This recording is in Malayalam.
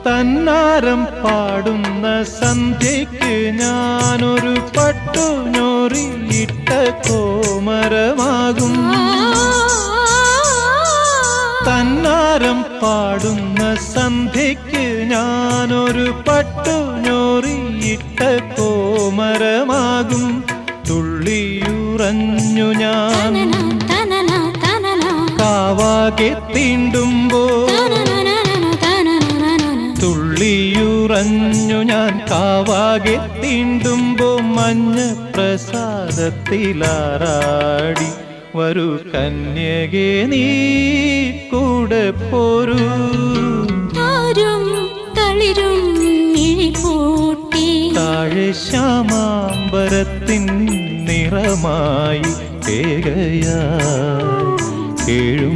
തന്നാരം പാടുന്ന സന്ധ്യയ്ക്ക് ഞാനൊരു പട്ടുഞൊറിയിട്ട കോമരമാകും. തന്നാരം പാടുന്ന സന്ധ്യയ്ക്ക് ഞാനൊരു പട്ടുഞൊറിയിട്ട കോമരമാകും. തുള്ളിയുറഞ്ഞു ഞാൻ കാവാകെ തീണ്ടുമ്പോൾ, തുള്ളിയുറഞ്ഞു ഞാൻ കാവാകെ തീണ്ടുമ്പോ മഞ്ഞ പ്രസാദത്തിലാറാടി വരൂ കന്യകേ നീ കൂടെ പോരൂ. താഴെ ശ്യാമാംബരത്തിൻ നിറമായി ഏകയായി 7